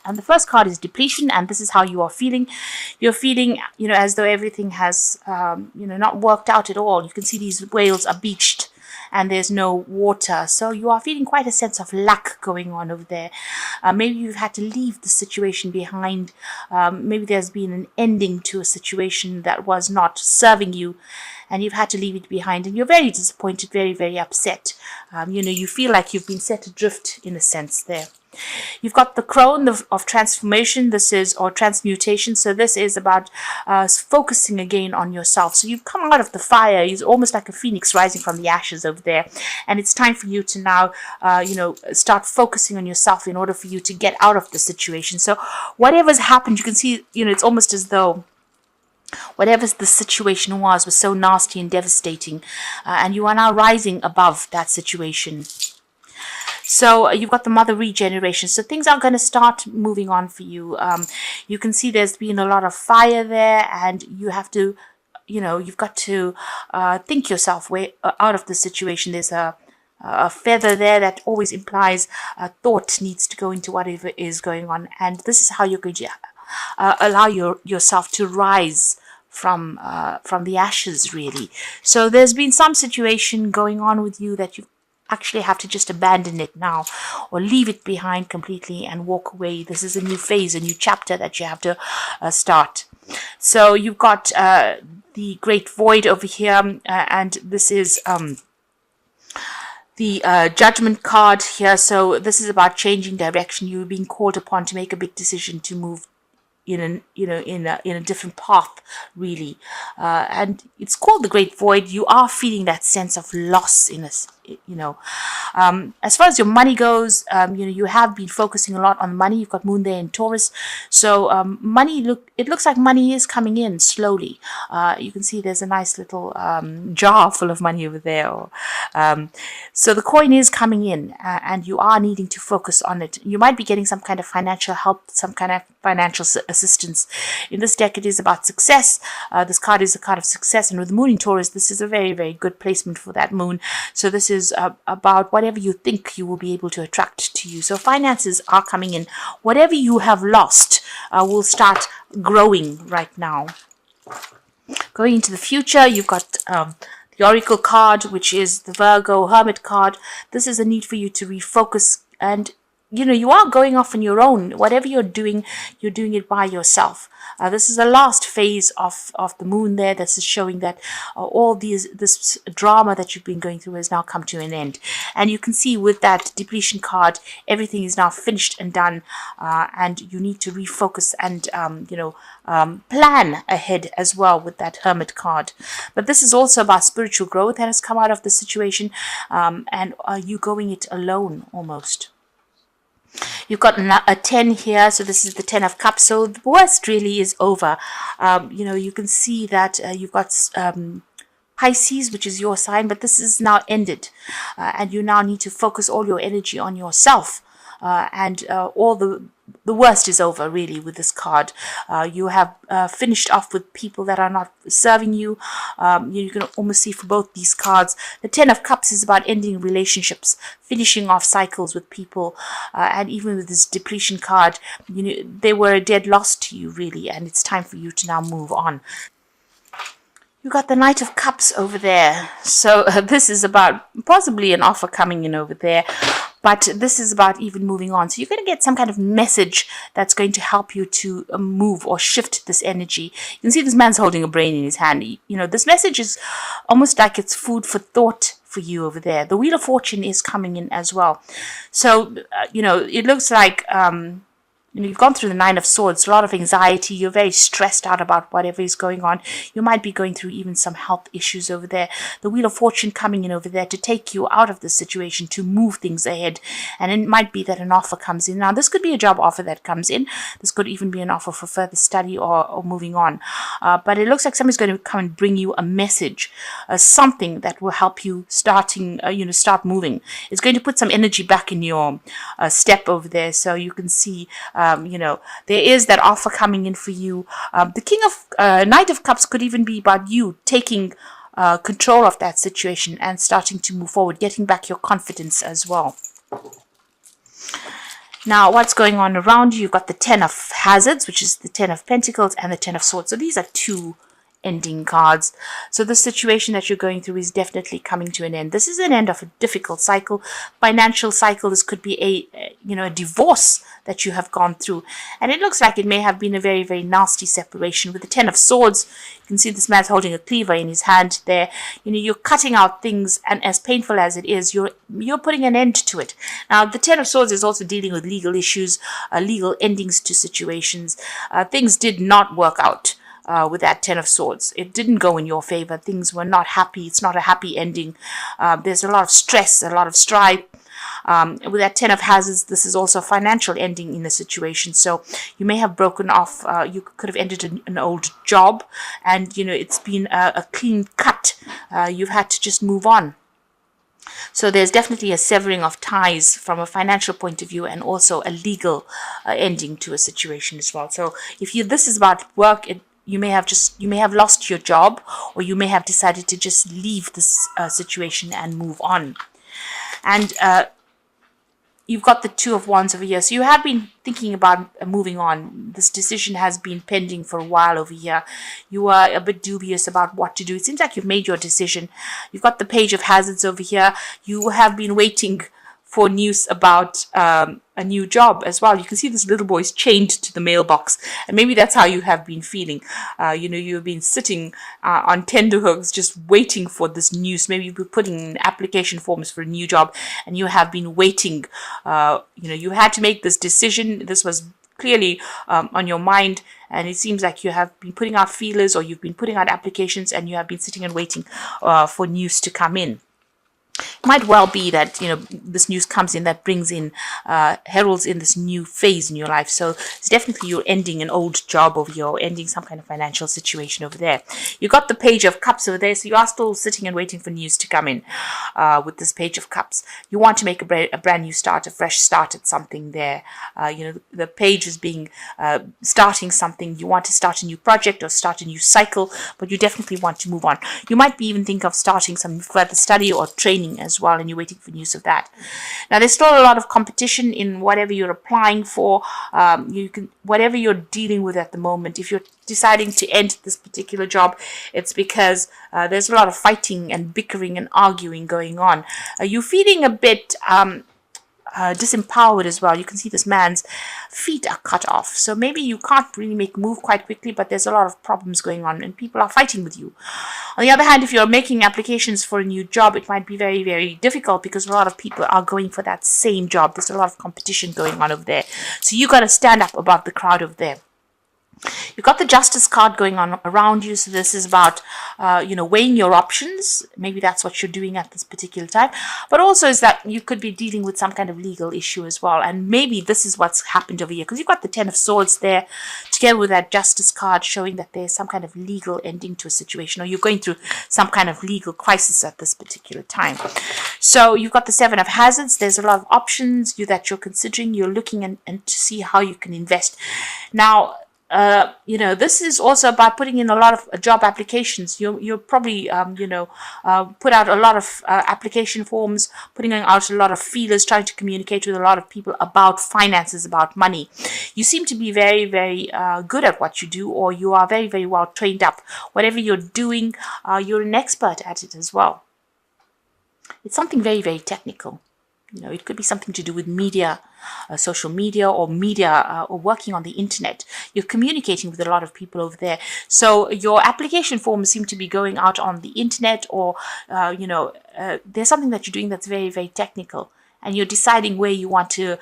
And the first card is depletion, and this is how you are feeling. You're feeling, as though everything has, not worked out at all. You can see these whales are beached and there's no water. So you are feeling quite a sense of lack going on over there. Maybe you've had to leave the situation behind. Maybe there's been an ending to a situation that was not serving you, and you've had to leave it behind, and you're very disappointed, very, very upset. You feel like you've been set adrift in a sense there. You've got the crone of transformation. This is, or transmutation. So this is about focusing again on yourself. So you've come out of the fire. It's almost like a phoenix rising from the ashes over there. And it's time for you to now, start focusing on yourself in order for you to get out of the situation. So whatever's happened, you can see, it's almost as though whatever the situation was so nasty and devastating. And you are now rising above that situation. So you've got the mother regeneration. So things are going to start moving on for you. You can see there's been a lot of fire there, and you have to, you've got to think yourself way out of the situation. There's a feather there that always implies thought needs to go into whatever is going on. And this is how you're going to allow yourself to rise from the ashes, really. So there's been some situation going on with you that you actually have to just abandon it now, or leave it behind completely and walk away. This is a new phase, a new chapter that you have to start. So you've got the great void over here, and this is the judgment card here. So this is about changing direction. You're being called upon to make a big decision to move in a different path, really, and it's called the great void. You are feeling that sense of loss in us. As far as your money goes, you have been focusing a lot on money. You've got Moon there in Taurus, so money it looks like money is coming in slowly. You can see there's a nice little jar full of money over there. So the coin is coming in, and you are needing to focus on it. You might be getting some kind of financial help, some kind of financial assistance. In this deck, it is about success. This card is a card of success, and with the Moon in Taurus, this is a very, very good placement for that Moon. So this is about whatever you think you will be able to attract to you. So finances are coming in. Whatever you have lost will start growing right now. Going into the future, you've got the Oracle card, which is the Virgo Hermit card. This is a need for you to refocus, and you are going off on your own. Whatever you're doing it by yourself. This is the last phase of the Moon there. This is showing that all this drama that you've been going through has now come to an end. And you can see with that depletion card, everything is now finished and done. And you need to refocus and, plan ahead as well with that Hermit card. But this is also about spiritual growth that has come out of the situation. And you going it alone almost. You've got a 10 here, so this is the 10 of Cups. So the worst really is over. You can see that you've got Pisces, which is your sign, but this is now ended. And you now need to focus all your energy on yourself. And all the worst is over, really, with this card. You have finished off with people that are not serving you. You can almost see for both these cards. The 10 of Cups is about ending relationships, finishing off cycles with people. And even with this depletion card, they were a dead loss to you, really, and it's time for you to now move on. You got the Knight of Cups over there. So this is about possibly an offer coming in over there. But this is about even moving on. So you're going to get some kind of message that's going to help you to move or shift this energy. You can see this man's holding a brain in his hand. This message is almost like it's food for thought for you over there. The Wheel of Fortune is coming in as well. So, it looks like... you've gone through the Nine of Swords, a lot of anxiety. You're very stressed out about whatever is going on. You might be going through even some health issues over there. The Wheel of Fortune coming in over there to take you out of the situation, to move things ahead. And it might be that an offer comes in. Now, this could be a job offer that comes in. This could even be an offer for further study or moving on. But it looks like somebody's going to come and bring you a message, something that will help you start moving. It's going to put some energy back in your step over there. So you can see... there is that offer coming in for you. The Knight of Cups could even be about you taking control of that situation and starting to move forward, getting back your confidence as well. Now, what's going on around you? You've got the Ten of Hazards, which is the Ten of Pentacles, and the Ten of Swords. So these are two ending cards. So the situation that you're going through is definitely coming to an end. This is an end of a difficult cycle, financial cycle. This could be a divorce that you have gone through, and it looks like it may have been a very, very nasty separation. With the Ten of Swords, you can see this man's holding a cleaver in his hand there. You're cutting out things, and as painful as it is, you're putting an end to it. Now, the Ten of Swords is also dealing with legal issues, legal endings to situations. Things did not work out. With that Ten of Swords, it didn't go in your favor. Things were not happy. It's not a happy ending. There's a lot of stress, a lot of strife. With that Ten of Hazards, this is also a financial ending in the situation. So you may have broken off. You could have ended an old job, and it's been a clean cut. You've had to just move on. So there's definitely a severing of ties from a financial point of view, and also a legal ending to a situation as well. So if this is about work, you may have lost your job, or you may have decided to just leave this situation and move on. And you've got the Two of Wands over here. So you have been thinking about moving on. This decision has been pending for a while over here. You are a bit dubious about what to do. It seems like you've made your decision. You've got the Page of Hazards over here. You have been waiting for news about a new job as well. You can see this little boy is chained to the mailbox, and maybe that's how you have been feeling. You've been sitting on tenterhooks just waiting for this news. Maybe you've been putting in application forms for a new job, and you have been waiting. You had to make this decision. This was clearly on your mind, and it seems like you have been putting out feelers, or you've been putting out applications, and you have been sitting and waiting for news to come in. It might well be that this news comes in that brings in heralds in this new phase in your life. So it's definitely you're ending an old job over here, or ending some kind of financial situation over there. You got the Page of Cups over there, so you are still sitting and waiting for news to come in with this Page of Cups. You want to make a brand new start, a fresh start at something there. The page is being starting something. You want to start a new project or start a new cycle, but you definitely want to move on. You might be even think of starting some further study or training as well, and you're waiting for news of that. Now, there's still a lot of competition in whatever you're applying for. Whatever you're dealing with at the moment. If you're deciding to end this particular job, it's because there's a lot of fighting and bickering and arguing going on. You're feeling a bit disempowered as well. You can see this man's feet are cut off, so maybe you can't really make a move quite quickly, but there's a lot of problems going on and people are fighting with you. On the other hand, if you're making applications for a new job, it might be very, very difficult because a lot of people are going for that same job. There's a lot of competition going on over there, so you got to stand up above the crowd over there. You've got the Justice card going on around you, so this is about weighing your options. Maybe that's what you're doing at this particular time, but also is that you could be dealing with some kind of legal issue as well, and maybe this is what's happened over here, because you've got the Ten of Swords there together with that Justice card, showing that there's some kind of legal ending to a situation, or you're going through some kind of legal crisis at this particular time. So you've got the Seven of Hazards. There's a lot of options that you're considering. You're looking and to see how you can invest. Now, this is also about putting in a lot of job applications. You're probably, put out a lot of application forms, putting out a lot of feelers, trying to communicate with a lot of people about finances, about money. You seem to be very, very good at what you do, or you are very, very well trained up. Whatever you're doing, you're an expert at it as well. It's something very, very technical. It could be something to do with media, social media, or working on the internet. You're communicating with a lot of people over there. So your application forms seem to be going out on the internet, or, there's something that you're doing that's very, very technical. And you're deciding where you want to,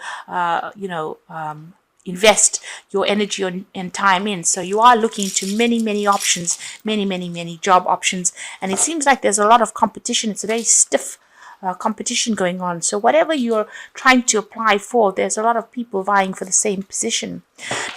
invest your energy and time in. So you are looking into many, many options, many job options. And it seems like there's a lot of competition. It's a very stiff competition going on. So whatever you're trying to apply for, there's a lot of people vying for the same position.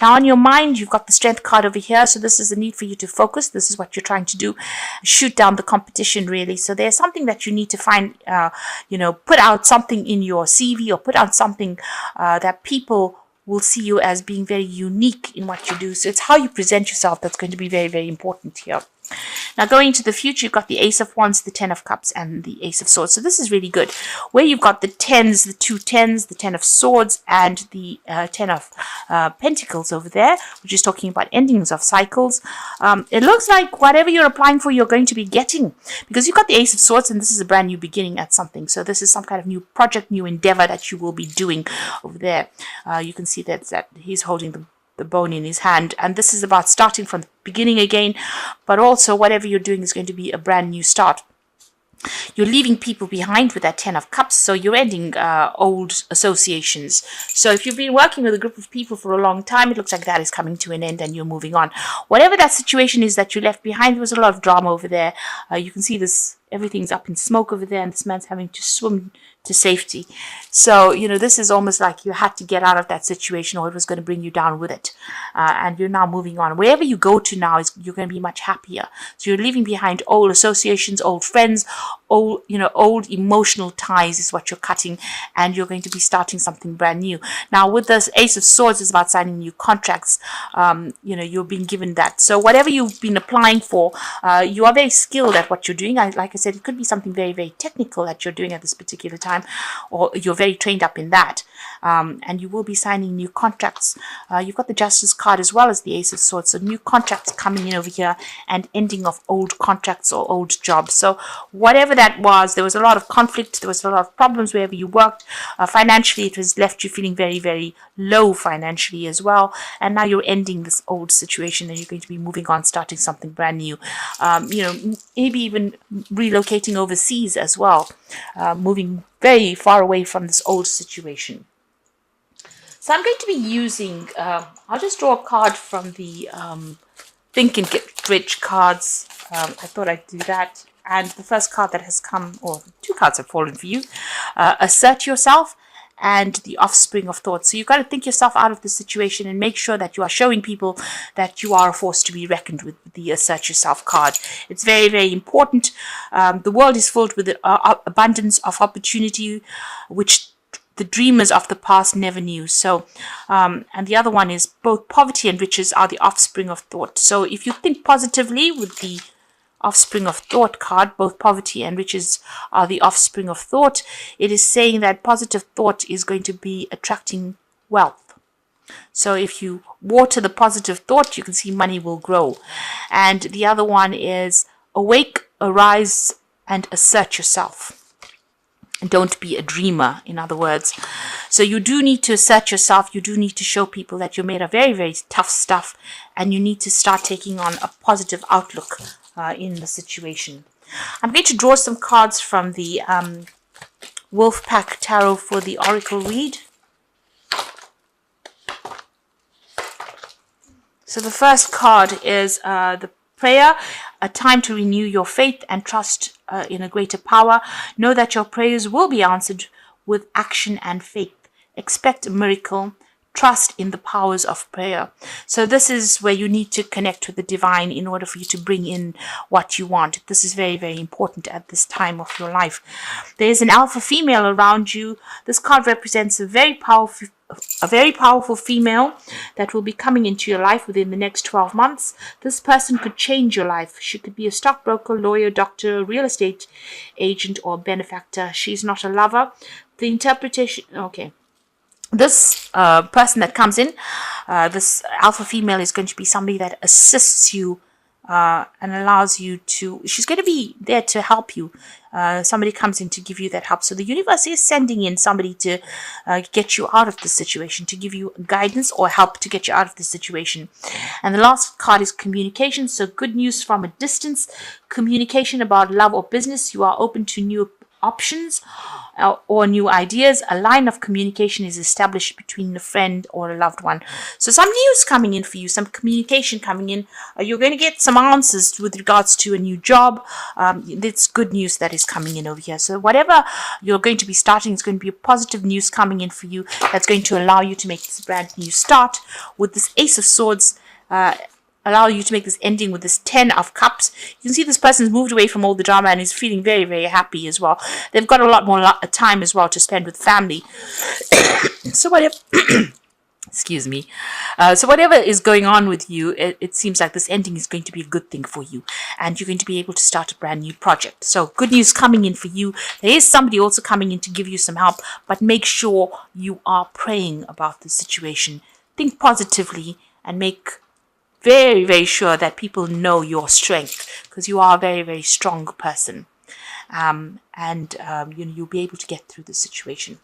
Now, on your mind, you've got the Strength card over here. So this is the need for you to focus. This is what you're trying to do. Shoot down the competition, really. So there's something that you need to find, put out something in your CV, or put out something that people will see you as being very unique in what you do. So it's how you present yourself that's going to be very, very important here. Now, going into the future, you've got the Ace of Wands, the Ten of Cups, and the Ace of Swords. So this is really good. Where you've got the tens, the two tens, the Ten of Swords, and the Ten of Pentacles over there, which is talking about endings of cycles. It looks like whatever you're applying for, you're going to be getting, because you've got the Ace of Swords, and this is a brand new beginning at something. So this is some kind of new project, new endeavor that you will be doing over there. You can see that he's holding the bone in his hand, and this is about starting from the beginning again, but also whatever you're doing is going to be a brand new start. You're leaving people behind with that Ten of Cups, so you're ending old associations. So if you've been working with a group of people for a long time, it looks like that is coming to an end and you're moving on. Whatever that situation is that you left behind, there was a lot of drama over there. You can see this, everything's up in smoke over there, and this man's having to swim to safety. So, this is almost like you had to get out of that situation, or it was going to bring you down with it. And you're now moving on. Wherever you go to now, you're going to be much happier. So you're leaving behind old associations, old friends, old emotional ties is what you're cutting, and you're going to be starting something brand new. Now, with this Ace of Swords, is about signing new contracts. You're being given that. So whatever you've been applying for, you are very skilled at what you're doing. Like I said, it could be something very, very technical that you're doing at this particular time, or you're very trained up in that, and you will be signing new contracts. You've got the Justice card as well as the Ace of Swords, so new contracts coming in over here, and ending of old contracts or old jobs. So whatever that was, there was a lot of conflict, there was a lot of problems wherever you worked. Financially, it has left you feeling very, very low financially as well, and now you're ending this old situation, and you're going to be moving on, starting something brand new. Maybe even relocating overseas as well, moving very far away from this old situation. So I'm going to be using, I'll just draw a card from the Think and Get Rich cards. I thought I'd do that. And the first card that has come, or two cards have fallen for you, Assert Yourself and the Offspring of Thought. So you've got to think yourself out of the situation and make sure that you are showing people that you are a force to be reckoned with the Assert Yourself card. It's very, very important. The world is filled with abundance of opportunity, which the dreamers of the past never knew. So, and the other one is both poverty and riches are the offspring of thought. So if you think positively with the Offspring of Thought card, both poverty and riches are the offspring of thought, it is saying that positive thought is going to be attracting wealth. So if you water the positive thought, you can see money will grow. And the other one is awake, arise, and assert yourself. And don't be a dreamer, in other words. So you do need to assert yourself. You do need to show people that you're made of very, very tough stuff, and you need to start taking on a positive outlook in the situation. I'm going to draw some cards from the Wolfpack Tarot for the Oracle read. So the first card is the prayer, a time to renew your faith and trust in a greater power. Know that your prayers will be answered with action and faith. Expect a miracle. Trust in the powers of prayer. So this is where you need to connect with the divine in order for you to bring in what you want. This is very, very important at this time of your life. There is an alpha female around you. This card represents a very powerful female that will be coming into your life within the next 12 months. This person could change your life. She could be a stockbroker, lawyer, doctor, real estate agent, or benefactor. She's not a lover. The interpretation, okay. This person that comes in, this alpha female, is going to be somebody that assists you and allows you to, she's going to be there to help you. Somebody comes in to give you that help. So the universe is sending in somebody to get you out of the situation, to give you guidance or help to get you out of the situation. And the last card is communication. So good news from a distance, communication about love or business. You are open to new options or new ideas. A line of communication is established between a friend or a loved one. So some news coming in for you, some communication coming in. You're going to get some answers with regards to a new job. It's good news that is coming in over here. So whatever you're going to be starting is going to be a positive news coming in for you that's going to allow you to make this brand new start with this Ace of Swords. Allow you to make this ending with this 10 of Cups. You can see this person's moved away from all the drama and is feeling very, very happy as well. They've got a lot more time as well to spend with family. So Excuse me. So whatever is going on with you, it seems like this ending is going to be a good thing for you, and you're going to be able to start a brand new project. So good news coming in for you. There is somebody also coming in to give you some help, but make sure you are praying about the situation. Think positively and make very, very sure that people know your strength, because you are a very, very strong person. And you'll be able to get through the situation.